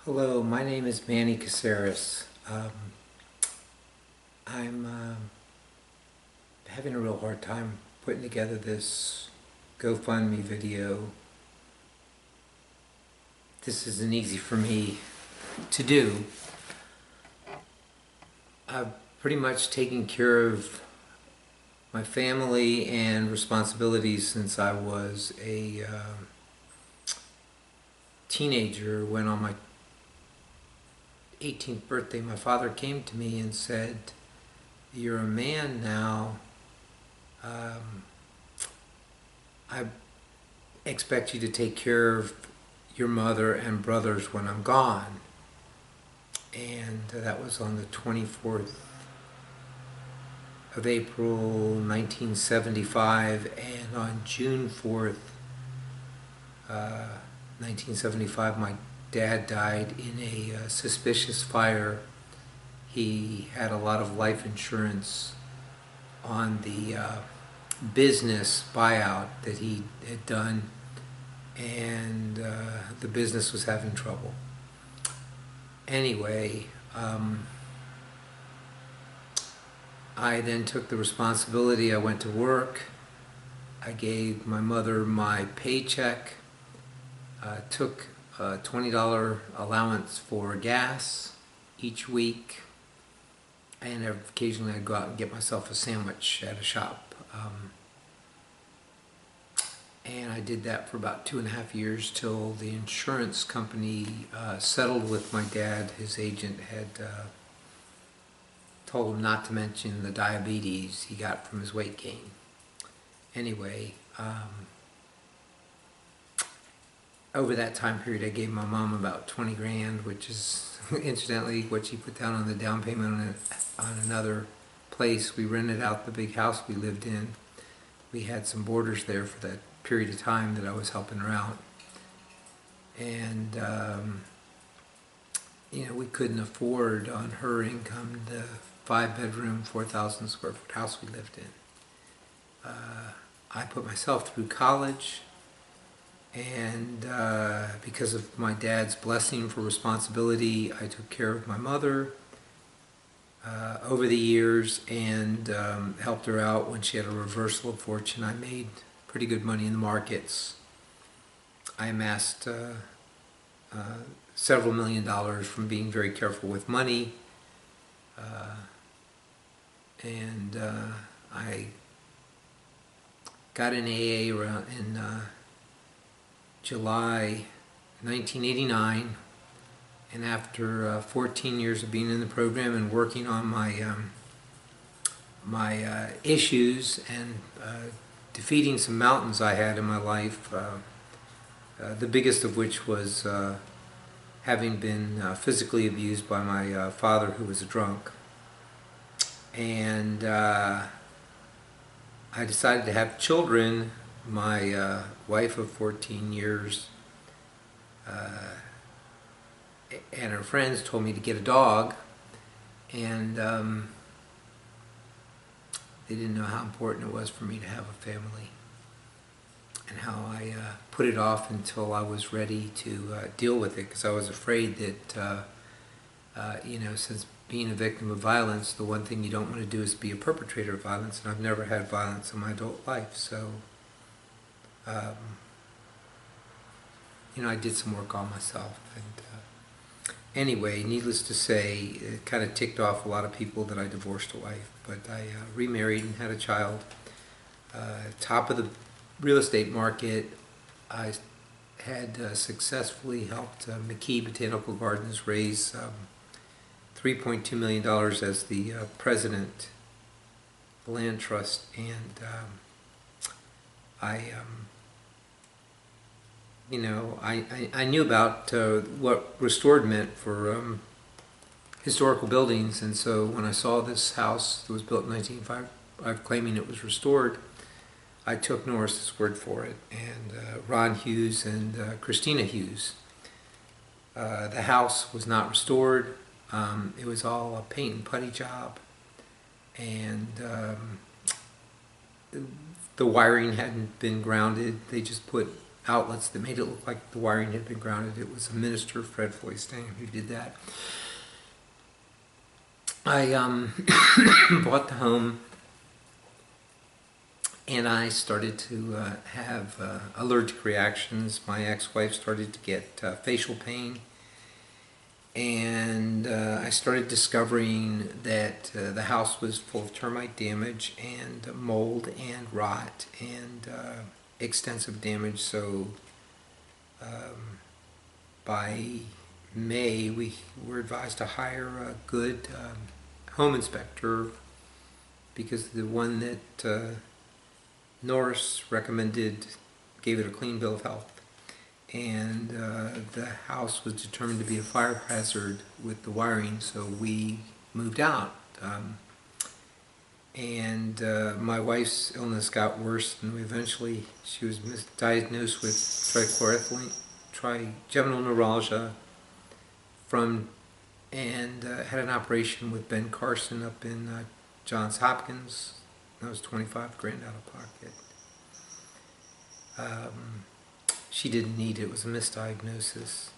Hello, my name is Manny Caceres. I'm having a real hard time putting together this GoFundMe video. This isn't easy for me to do. I've pretty much taken care of my family and responsibilities since I was a teenager. When on my 18th birthday, my father came to me and said, "You're a man now. I expect you to take care of your mother and brothers when I'm gone." And that was on the 24th of April 1975, and on June 4th 1975 my dad died in a suspicious fire. He had a lot of life insurance on the business buyout that he had done, and the business was having trouble. Anyway, I then took the responsibility. I went to work. I gave my mother my paycheck, took a $20 allowance for gas each week, and occasionally I'd go out and get myself a sandwich at a shop. And I did that for about 2.5 years till the insurance company settled with my dad. His agent had told him not to mention the diabetes he got from his weight gain. Anyway, over that time period I gave my mom about 20 grand, which is incidentally what she put down on the down payment on another place. We rented out the big house we lived in. We had some boarders there for that period of time that I was helping her out, and we couldn't afford on her income the 5-bedroom 4,000 square foot house we lived in. I put myself through college, and because of my dad's blessing for responsibility, I took care of my mother over the years, and helped her out when she had a reversal of fortune. I made pretty good money in the markets. I amassed several $1,000,000 from being very careful with money, and I got an AA around in July 1989, and after 14 years of being in the program and working on my issues and defeating some mountains I had in my life, the biggest of which was having been physically abused by my father, who was a drunk. And I decided to have children. My wife of 14 years and her friends told me to get a dog, and they didn't know how important it was for me to have a family, and how I put it off until I was ready to deal with it, because I was afraid that, since being a victim of violence, the one thing you don't want to do is be a perpetrator of violence, and I've never had violence in my adult life. So, I did some work on myself, and anyway, needless to say, it kind of ticked off a lot of people that I divorced a wife, but I remarried and had a child. Top of the real estate market, I had successfully helped McKee Botanical Gardens raise $3.2 million as the president of the land trust, and I knew about what restored meant for historical buildings, and so when I saw this house that was built in 1905 claiming it was restored, I took Norris's word for it, and Ron Hughes and Christina Hughes. The house was not restored. It was all a paint and putty job, and the wiring hadn't been grounded. They just put outlets that made it look like the wiring had been grounded. It was a minister, Fred Floystam, who did that. I bought the home, and I started to have allergic reactions. My ex-wife started to get facial pain, and I started discovering that the house was full of termite damage and mold and rot and extensive damage. So by May, we were advised to hire a good home inspector, because the one that Norris recommended gave it a clean bill of health. And the house was determined to be a fire hazard with the wiring, so we moved out. My wife's illness got worse, and she was diagnosed with trigeminal neuralgia and had an operation with Ben Carson up in Johns Hopkins. That was $25,000 out of pocket. She didn't need it. It was a misdiagnosis.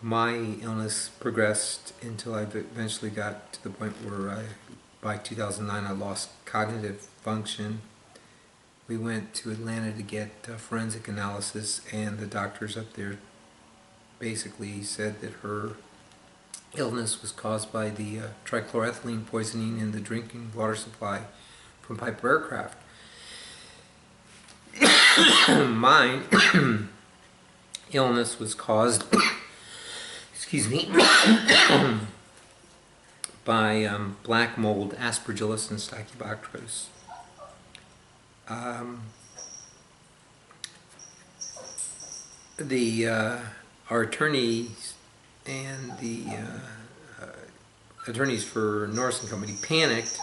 My illness progressed until I eventually got to the point where by 2009, I lost cognitive function. We went to Atlanta to get forensic analysis, and the doctors up there basically said that her illness was caused by the trichloroethylene poisoning in the drinking water supply from Piper aircraft. My illness was caused, excuse me, by black mold, Aspergillus and Stachybotrys. Our attorneys and the attorneys for Norris and Company panicked,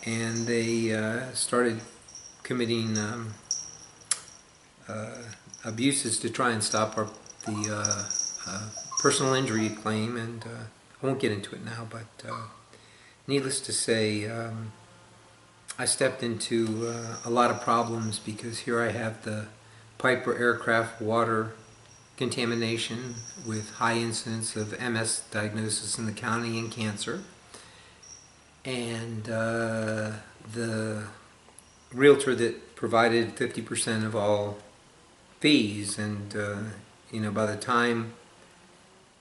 and they started committing abuses to try and stop the personal injury claim, and I won't get into it now, but needless to say, I stepped into a lot of problems, because here I have the Piper aircraft water contamination with high incidence of MS diagnosis in the county and cancer, and the realtor that provided 50% of all fees, and by the time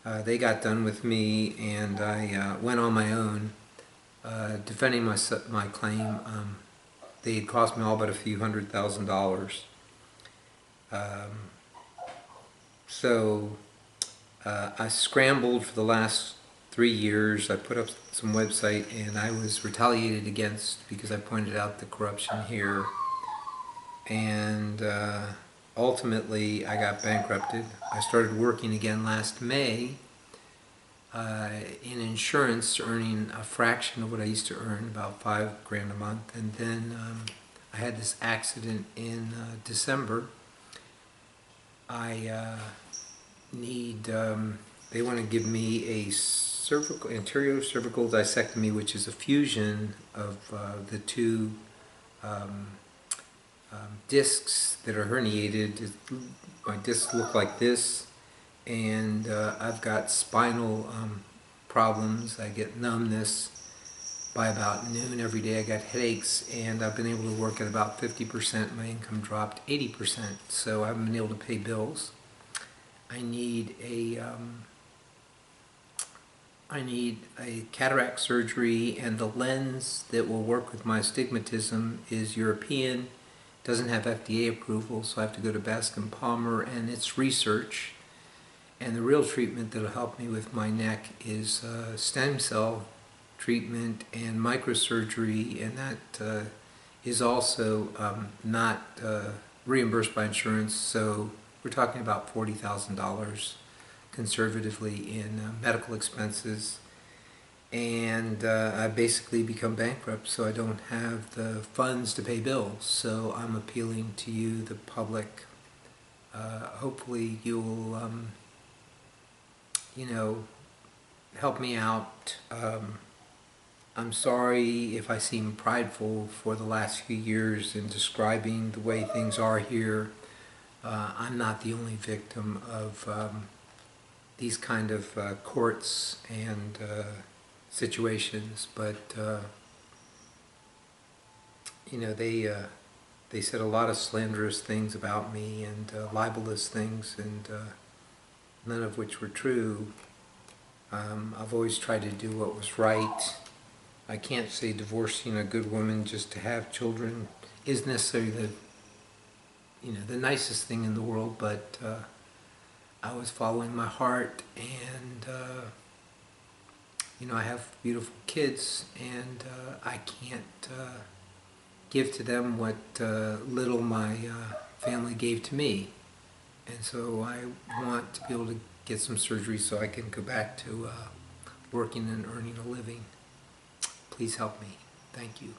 they got done with me and I went on my own defending my claim, they had cost me all but a few $100,000. So I scrambled for the last 3 years. I put up some website, and I was retaliated against because I pointed out the corruption here, and ultimately I got bankrupted. I started working again last May in insurance, earning a fraction of what I used to earn, about $5,000 a month, and then I had this accident in December. They want to give me a anterior cervical discectomy, which is a fusion of the two discs that are herniated. My discs look like this, and I've got spinal problems. I get numbness by about noon every day. I got headaches, and I've been able to work at about 50%. My income dropped 80%, so I haven't been able to pay bills. I need a cataract surgery, and the lens that will work with my astigmatism is European, doesn't have FDA approval, so I have to go to Bascom Palmer, and it's research. And the real treatment that will help me with my neck is stem cell treatment and microsurgery, and that is also not reimbursed by insurance, so we're talking about $40,000 conservatively in medical expenses, and I basically become bankrupt, so I don't have the funds to pay bills. So I'm appealing to you, the public. Hopefully you'll help me out. I'm sorry if I seem prideful for the last few years in describing the way things are here. I'm not the only victim of these kind of courts and situations, but you know, they said a lot of slanderous things about me and libelous things, and none of which were true. I've always tried to do what was right. I can't say divorcing a good woman just to have children is necessarily the nicest thing in the world, but I was following my heart, and I have beautiful kids, and I can't give to them what little my family gave to me, and so I want to be able to get some surgery so I can go back to working and earning a living. Please help me. Thank you.